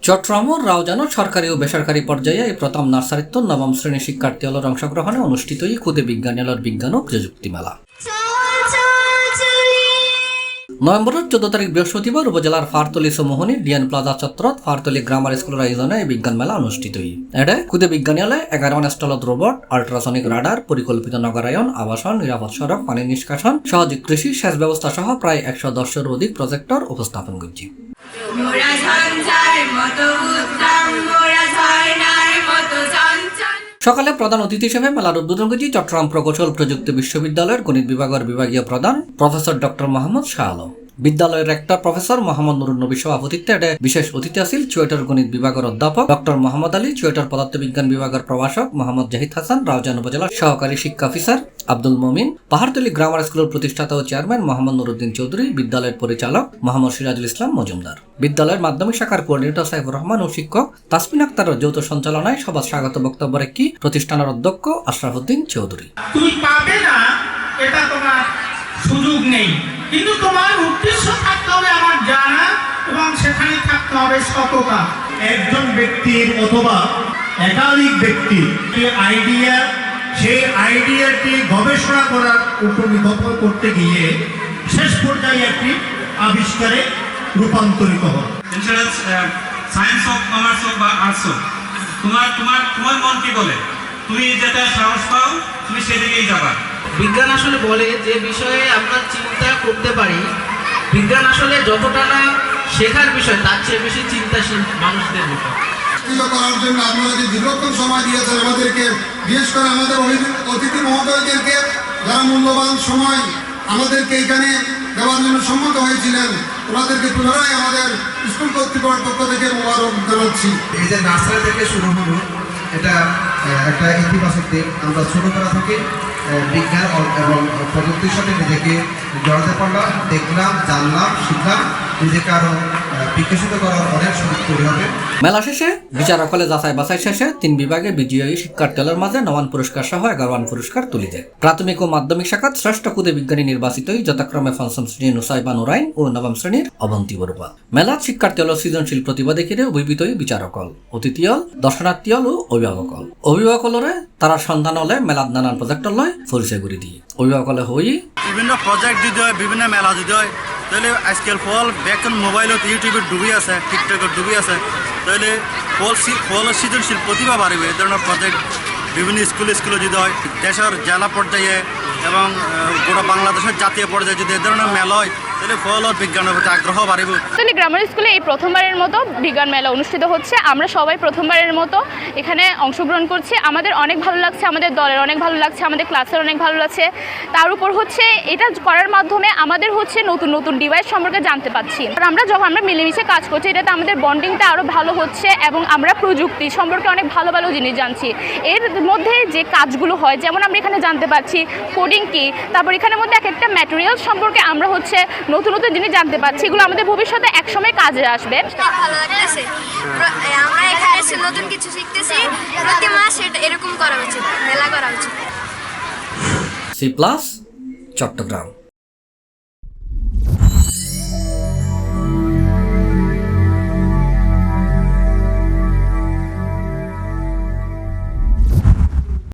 চট্টগ্রামের রাউজানো সরকারি ও বেসরকারি পর্যায়ে এই প্রথম নার্সারিত্ব নবম শ্রেণীর শিক্ষার্থীদের অংশগ্রহণে অনুষ্ঠিত ক্ষুদে বিজ্ঞানীদের বিজ্ঞান ও প্রযুক্তি মেলা। নভেম্বরের 14 তারিখ বৃহস্পতিবার উপজেলার ফারতলী সমোহনী ডিএন প্লাজা চত্বরত ফারতলী গ্রামার স্কুলের আয়োজনে এই বিজ্ঞান মেলা অনুষ্ঠিত এডে ক্ষুদে বিজ্ঞানীলে 11 স্টলত রোবট, আল্ট্রাসনিক রাডার, পরিকল্পিত নগরায়ন, আবাসন, নিরাপদ সড়ক, পানি নিষ্কাশন, সহজ কৃষি, সেচ ব্যবস্থা সহ প্রায় 110-এর অধিক প্রজেক্টর উপস্থাপন করছে। সকালে প্রধান অতিথি হিসেবে মেলার উদ্বোধন করেছি চট্টগ্রাম প্রকৌশল প্রযুক্তি বিশ্ববিদ্যালয়ের গণিত বিভাগের বিভাগীয় প্রধান প্রফেসর ডক্টর মোহাম্মদ শাহ আলম। বিদ্যালয়ের রেক্টর প্রফেসর মোহাম্মদ নুরুন নবী সভাপতিত্বে বিশেষ অতিথি আছিল চুয়েটার গণিত বিভাগের অধ্যাপক ডক্টর মোহাম্মদ আলী, চুয়েটার পদার্থবিজ্ঞান বিভাগের প্রভাষক মোহাম্মদ জাহিদ হাসান, রাউজান উপজেলার সহকারী শিক্ষা অফিসার আব্দুল মমিন, পাহাড়তলী গ্রামার স্কুলের প্রতিষ্ঠাতা ও চেয়ারম্যান মোহাম্মদ নুরুদ্দিন চৌধুরী, বিদ্যালয়ের পরিচালক মোহাম্মদ সিরাজুল ইসলাম মজুমদার, বিদ্যালয়ের মাধ্যমিক শাখার কোঅর্ডিনেটর সাইফুর রহমান ও শিক্ষক তাসমিন আক্তারের যৌথ সঞ্চালনায় সভা স্বাগত বক্তব্য রেখে প্রতিষ্ঠানের অধ্যক্ষ আশরাফুদ্দিন চৌধুরী। তুমি পাবে না এটা তোমার সুযোগ নেই, কিন্তু তোমার উদ্দেশ্য থাকতে হবে আমার জানা এবং সেখানে থাকতে হবে সততা। একজন ব্যক্তির অথবা একাধিক ব্যক্তি আইডিয়া, সেই আইডিয়াটি গবেষণা করার উপর নির্ভর করতে গিয়ে শেষ পর্যায়ে একটি আবিষ্কারে রূপান্তরিত হয়। ইন্স্যুরেন্স সায়েন্স হোক, কমার্স হোক বা আর্টস হোক, তোমার মন কি বলে, তুমি যেটা সাহস পাও তুমি সেদিকেই যাবা। বিজ্ঞান আসলে বলে যে বিষয়ে আমরা চিন্তা করতে পারি, বিজ্ঞান আসলে যতটা না শেখার বিষয় তার চেয়ে বেশি চিন্তাশীল মানুষদের বিষয়। করার জন্য আপনারা যে দীর্ঘক্ষণ সময় দিয়েছেন আমাদেরকে, বিশেষ করে আমাদের অতিথি মহোদয়দেরকে যারা মূল্যবান সময় আমাদেরকে এখানে দেওয়ার জন্য সম্মত হয়েছিলেন, ওনাদেরকে পুনরায় আমাদের স্কুল কর্তৃপক্ষের পক্ষ থেকে মোবারক জানাচ্ছি। এই যে নার্সারি থেকে শুরু হলো, এটা একটা ইতিবাচক দিক। আমরা ছোটবেলা থেকে বিজ্ঞান এবং প্রযুক্তির সাথে নিজেকে জড়াতে পারলাম, দেখলাম, জানলাম, শিখলাম, নিজেকে আরো বিকশিত করার অনেক সুযোগ তৈরি হবে। মেলা শেষে বিচারকলে যাচাই বাছাই শেষে 3 বিভাগে বিজয়ী শিক্ষার্থীদের মাঝে নবান পুরস্কার সহ 11 পুরস্কার তুলে দেয়। প্রাথমিক ও মাধ্যমিক শাখাত শ্রেষ্ঠ ক্ষুদে বিজ্ঞানী নির্বাচিত যথাক্রমে 5ম শ্রেণীর নুসাইবা নুরাইন ও 9ম শ্রেণীর অবন্তী বড়ুয়া। মেলাত শিক্ষার্থীদের সৃজনশীল প্রতিভা দেখে অভিভূত বিচারকল, অতিথিয়ল, দর্শনার্থীয়ল ও অভিভাবকল। অভিভাবকলরে তারা সন্ধান হলে মেলাত নানান প্রজেক্টর লয় পরিচয় করে দিয়ে অভিভাবকলে হই বিভিন্ন প্রজেক্ট যদি হয়, বিভিন্ন মেলা যদি হয়, তাহলে আজকাল ফল বেকন মোবাইলত ইউটিউবে ডুবি আছে, টিকটকের ডুবি আছে, তাহলে ফল সৃজনশীল প্রতিভা বাড়বে। এই ধরনের প্রজেক্ট বিভিন্ন স্কুলে যদি হয়, দেশের জেলা পর্যায়ে এবং গোটা বাংলাদেশের জাতীয় পর্যায়ে যদি এই ধরনের মেলা হয়, তাহলে ফল ও বিজ্ঞানের প্রতি আগ্রহ বাড়বে। গ্রামার স্কুলে এই প্রথমবারের মতো বিজ্ঞান মেলা অনুষ্ঠিত হচ্ছে। আমরা সবাই প্রথমবারের মতো এখানে অংশগ্রহণ করছি। আমাদের অনেক ভালো লাগছে, আমাদের দলের অনেক ভালো লাগছে, আমাদের ক্লাসের অনেক ভালো লাগছে। তার উপর এটা করার মাধ্যমে আমাদের নতুন নতুন ডিভাইস সম্পর্কে জানতে পারছি। আর আমরা মিলেমিশে কাজ করছি, এটাতে আমাদের বন্ডিংটা আরও ভালো হচ্ছে এবং আমরা প্রযুক্তি সম্পর্কে অনেক ভালো ভালো জিনিস জানছি। এর মধ্যে যে কাজগুলো হয়, যেমন আমরা এখানে জানতে পারছি কোডিং কি, তারপর এখানের মধ্যে এক একটা ম্যাটেরিয়াল সম্পর্কে আমরা নতুন নতুন জিনিস জানতে পারছি। এগুলো আমাদের ভবিষ্যতে একসময় কাজে আসবে। ভালো লাগতেছে, আমরা এখানে নতুন কিছু শিখতেছি। প্রতি মাস এরকম করা উচিত, মেলা করা উচিত। C+ চট্টগ্রাম।